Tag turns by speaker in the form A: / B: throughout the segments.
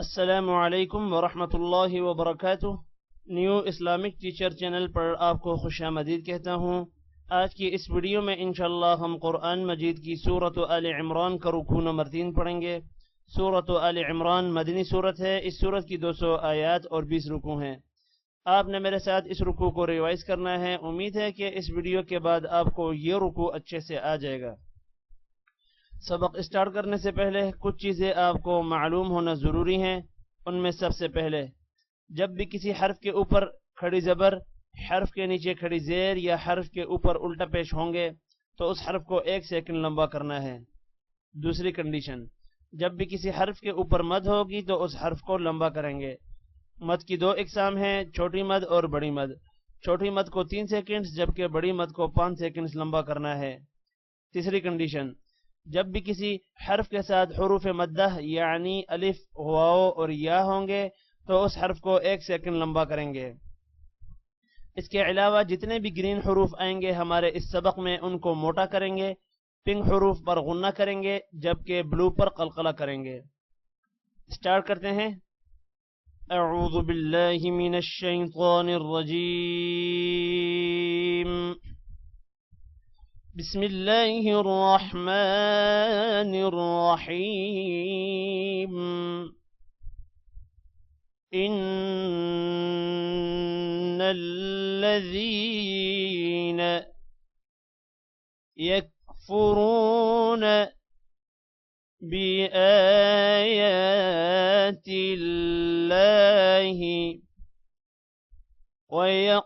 A: अस्सलामुअलैकुम वरहमतुल्लाहि वबरकातुह। न्यू इस्लामिक टीचर चैनल पर आपको खुशामदीद कहता हूँ। आज की इस वीडियो में इंशाअल्लाह हम कुरान मजीद की सूरत आल इमरान का रुकू नंबर 3 पढ़ेंगे। सूरत आल इमरान मदनी सूरत है। इस सूरत की 200 आयात और 20 रुकू हैं। आपने मेरे साथ इस रुकू को रिवाइज करना है। उम्मीद है कि इस वीडियो के बाद आपको ये रुकू अच्छे से आ जाएगा। सबक स्टार्ट करने से पहले कुछ चीज़ें आपको मालूम होना ज़रूरी हैं। उनमें सबसे पहले, जब भी किसी हर्फ के ऊपर खड़ी ज़बर, हर्फ के नीचे खड़ी ज़ेर या हर्फ के ऊपर उल्टा पेश होंगे तो उस हर्फ को 1 सेकंड लंबा करना है। दूसरी कंडीशन, जब भी किसी हर्फ के ऊपर मद होगी तो उस हर्फ को लंबा करेंगे। मद की 2 इकसाम हैं, छोटी मद और बड़ी मद। छोटी मद को 3 सेकंड्स जबकि बड़ी मद को 5 सेकंड्स लंबा करना है। तीसरी कंडीशन, जब भी किसी हर्फ के साथ हुरूफ मद्दह यानी अलिफ, वाओ और या होंगे तो उस हर्फ को 1 सेकंड लंबा करेंगे। इसके अलावा जितने भी ग्रीन हुरूफ आएंगे हमारे इस सबक में उनको मोटा करेंगे। पिंक हुरूफ पर गुन्ना करेंगे जबकि ब्लू पर कलकला करेंगे। स्टार्ट करते हैं। अऊज़ु बिल्लाहि मिनश शैतानिर रजीम। बिस्मिल्लाहिर रहमानिर रहीम। इन्नल्लज़ीना यकफुरून बिआयातिल्लाहि वयक़्तुलून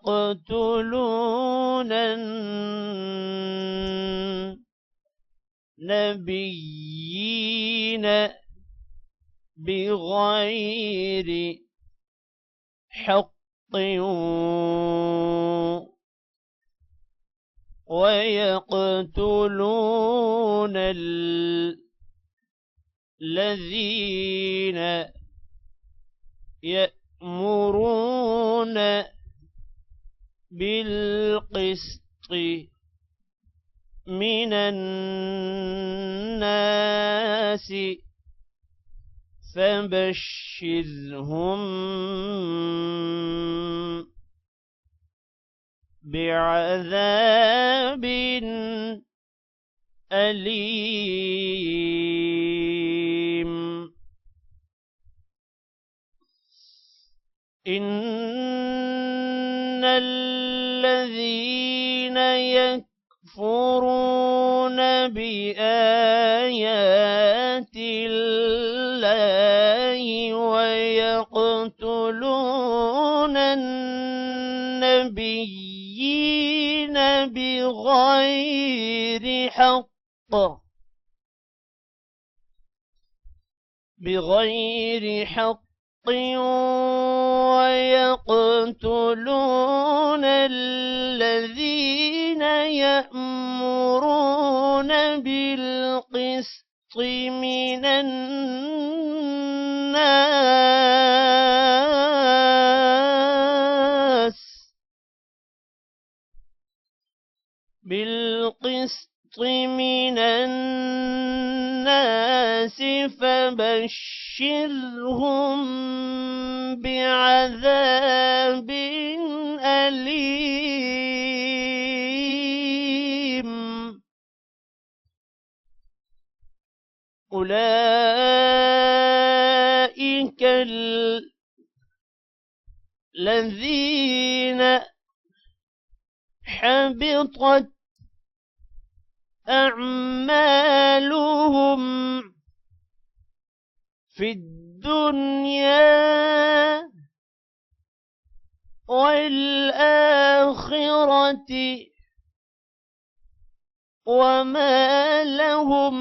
A: नबिय्यीन बिग़ैर हक़्क़ वयक़्तुलून الذين يأمرون بالقسط من الناس فبشرهم بعذاب أليم. إن الذين يكفرون بآيات الله ويقتلون النبيين بغير حق ويقتلون الذين يأمرون بالقسط من الناس فبشرهم بعذاب أليم. أولئك الذين حبطت أعمالهم في الدنيا والآخرة وما لهم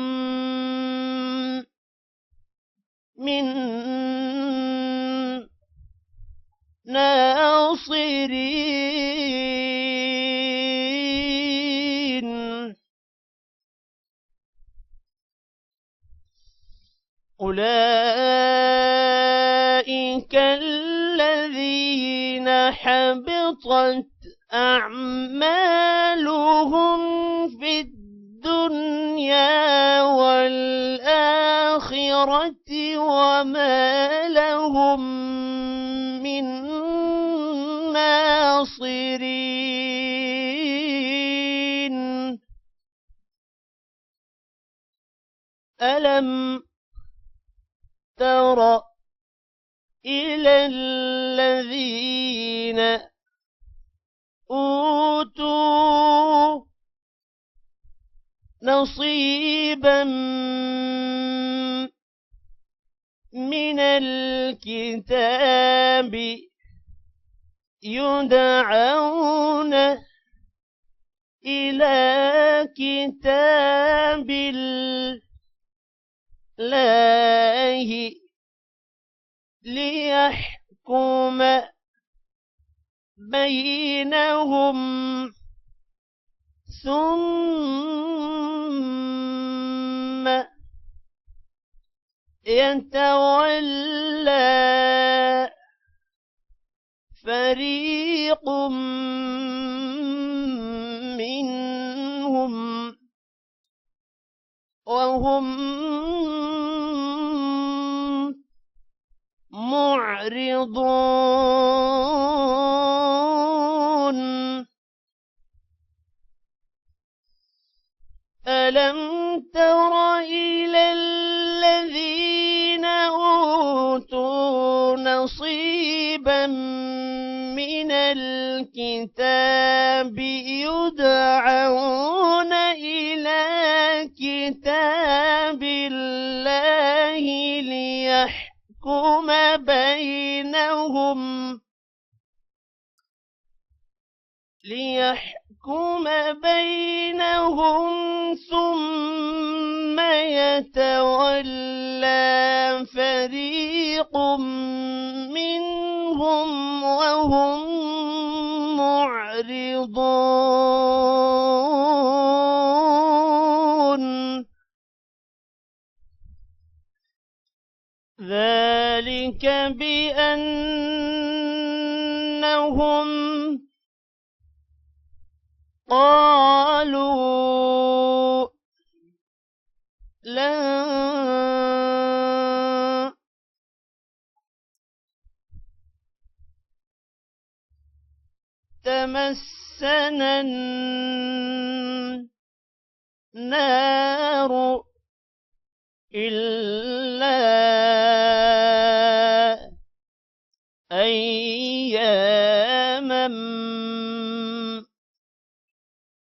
A: من ناصرين. أولئك الذين حبطت أعمالهم في الدنيا والآخرة وما لهم لكم من ناصرين ألم تر إلى الذين أوتوا نصيبا من الكتاب يدعون إلى كتاب الله ليحكم بينهم ثم يتولى فريق منهم وهم معرضون ألم تر إلى الذين أوتوا نصيبا من الكتاب يدعون إلى كتاب الله ليحكم بينهم ثم يتولى فريق منهم وهم معرضون ذلك بأنهم قالوا لن تمسنا النار إلا أياما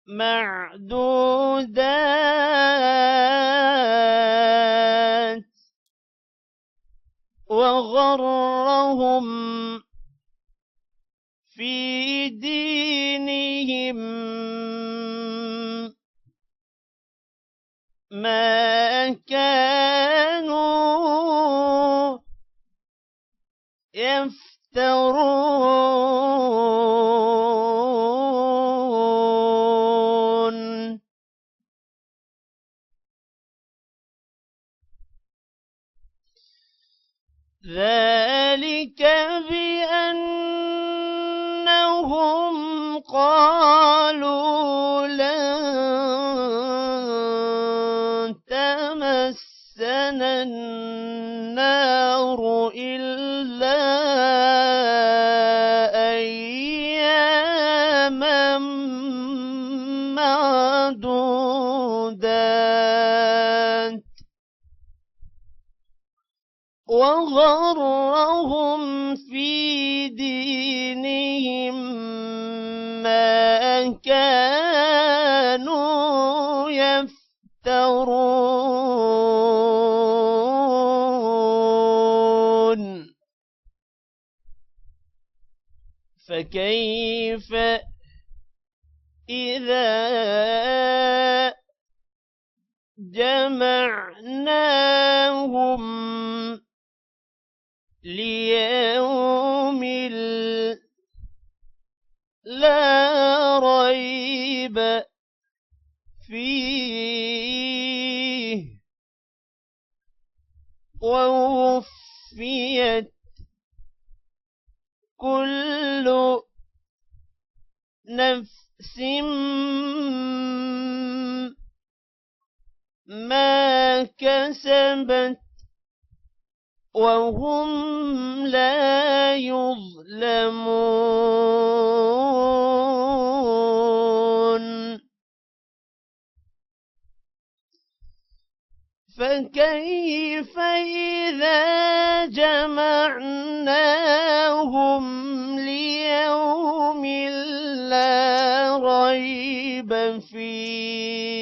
A: معدودات وغرهم في دينهم ما كانوا يفترون ذلك بأنهم قالوا لن تمسنا النار إلا أياما معدودات وغرهم في دينهم ما كانوا يفترون فكيف إذا جمعناهم ليوم لا ريب فيه ووفيت كل نفس ما كسبت وهم لا يظلمون فكيف إذا جمعناهم ليوم لا ريب فيه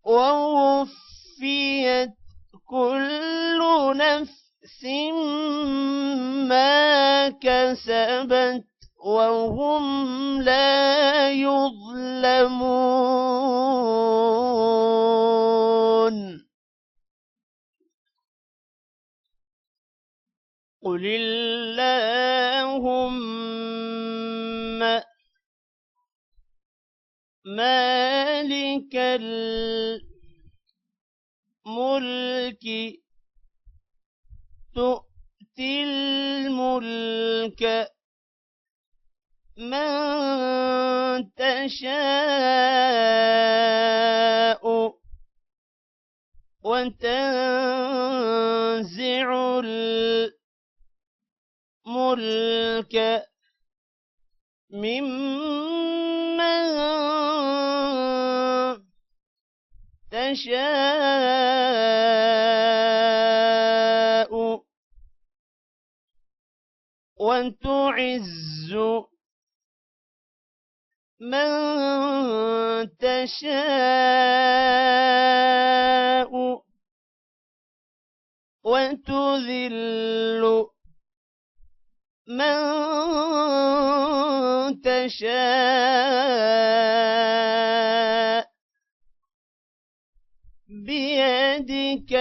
A: ووفيت كل نفس ما كسبت وهم لا يظلمون قل اللهم مالك الملك تؤتي الملك من تشاء وتنزع الملك ممن تشاء وتعز من تشاء وتذل من تشاء بيدك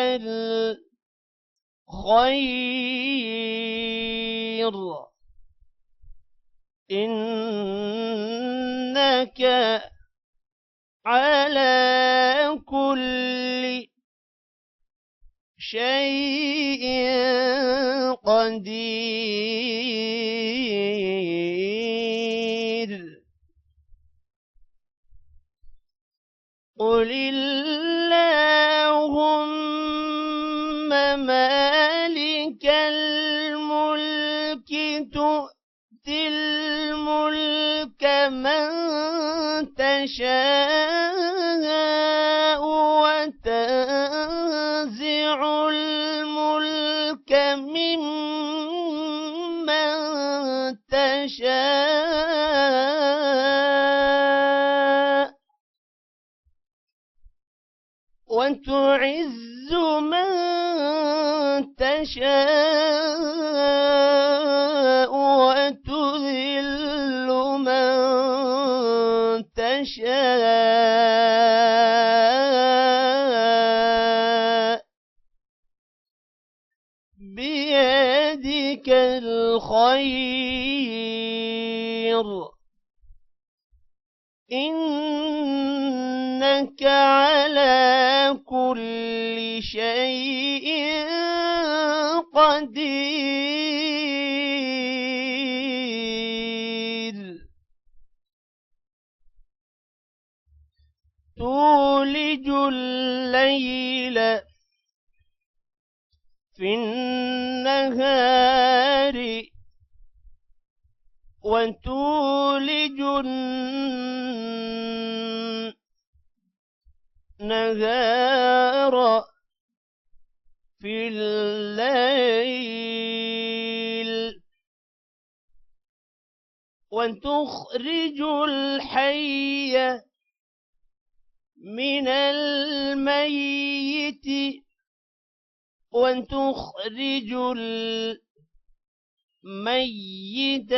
A: الخير إنك على كل شيء قدير قل اللهم مالك الملك تؤتي الملك من تشاء وتنزع الملك ممن تشاء وتعز من تشاء وتذل من تشاء بيدك الخير إنك على كل شيء قدير تولج الليل في النهار وتولج النهار في الليل وتخرج الحي من الميت وتخرج الميت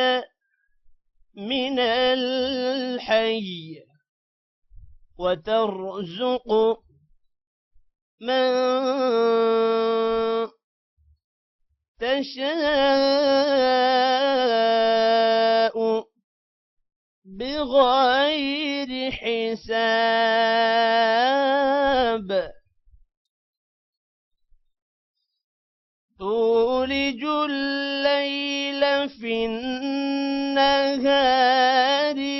A: من الحي وترزق من تشاء بغير حساب تولج الليل في النهار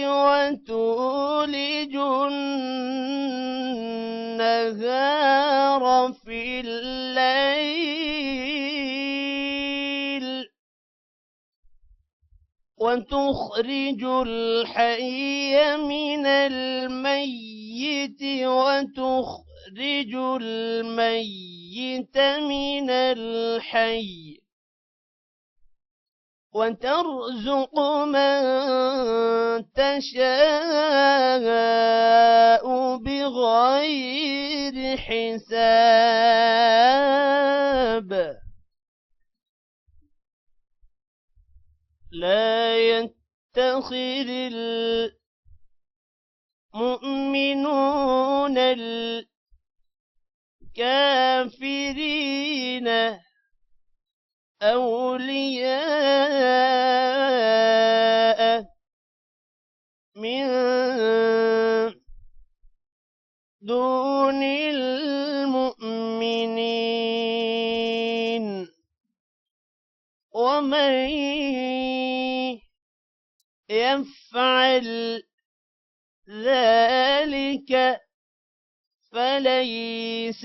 A: وتولج النهار النهار في الليل وتخرج الحي من الميت وتخرج الميت من الحي وترزق من تشاء بغير حساب لا يتخذ المؤمنون الكافرين أولياء من دون المؤمنين ومن يفعل ذلك فليس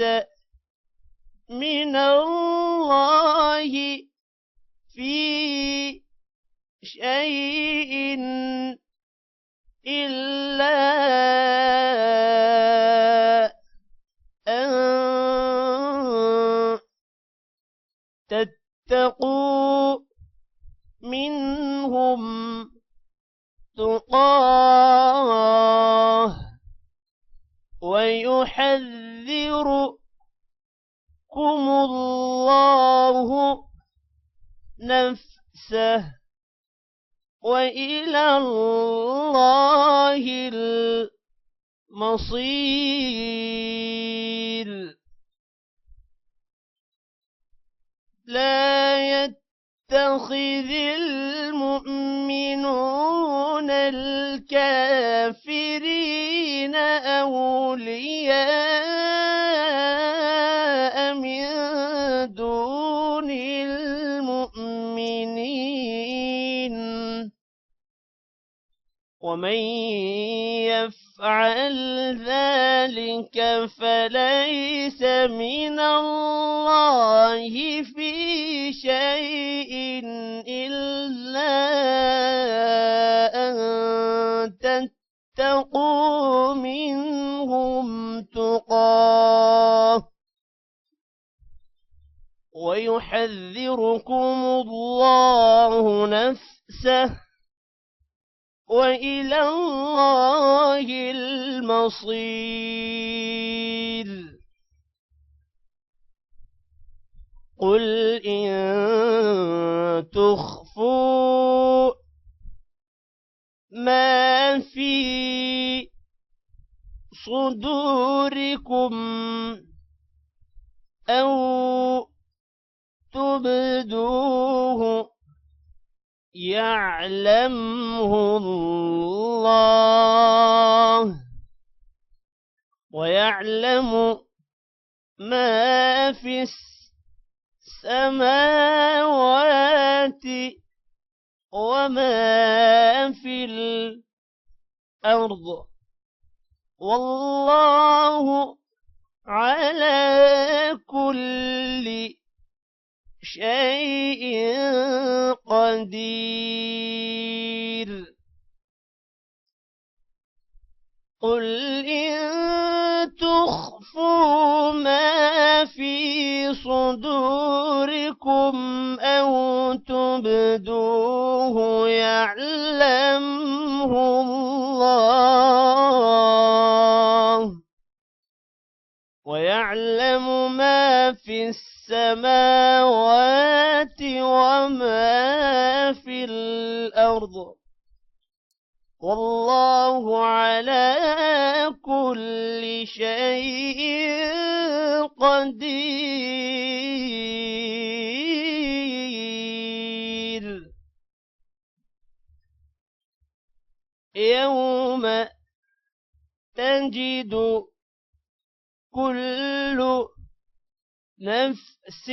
A: من الله في شيء إلا أن تتقوا منهم تقاه ويحذركم الله نفسه وإلى الله المصير لا يتخذ المؤمنون الكافرين أولياء من دون المؤمنين ومن يفعل ذلك فليس من الله في شيء إلا أن تتقوا منهم تقاه ويحذركم الله نفسه وإلى الله المصير قل إن تخفوا ما في صدوركم أو تبدوه يعلمه الله ويعلم ما في السماوات وما في الأرض والله على كل شيء قدير قل إن تخفوا ما في صدوركم أو تبدوه يعلمه الله ويعلم ما في السماوات وما في الأرض والله على كل شيء قدير يوم تجد كل نفس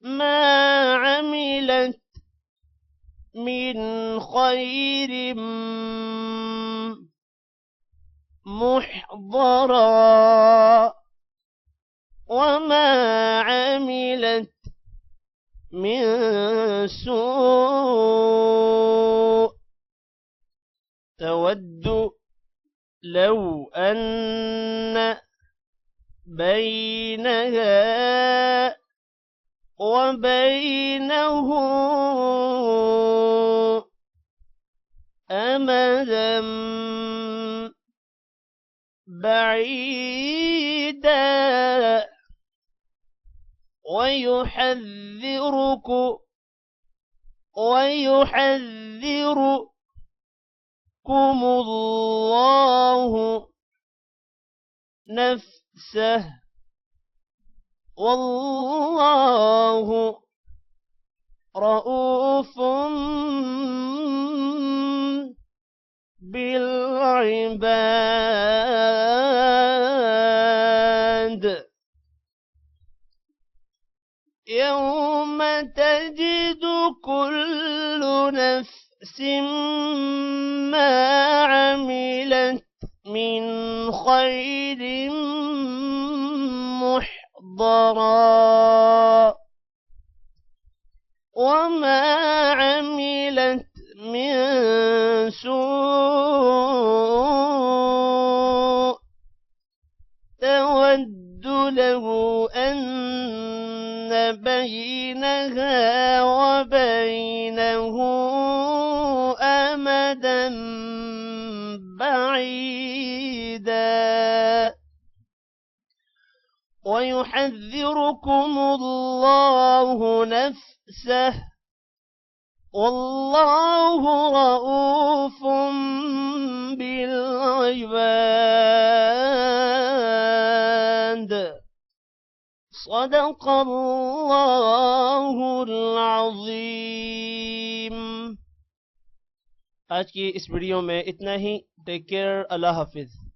A: ما عملت من خير محضرا وما عملت من سوء تود لو أن بينها وبينه أمدا بعيدا ويحذركم الله نفسه والله رؤوف بالعباد يوم تجد كل نفس ما عملت من خير محضرا وما عملت من سوء تود له أن بينها وبينه أمدا بعيدا ويحذركم الله نفسه والله رؤوف بالعباد صدق الله العظيم. आज की इस वीडियो में इतना ही. Take care. अल्लाह हाफिज.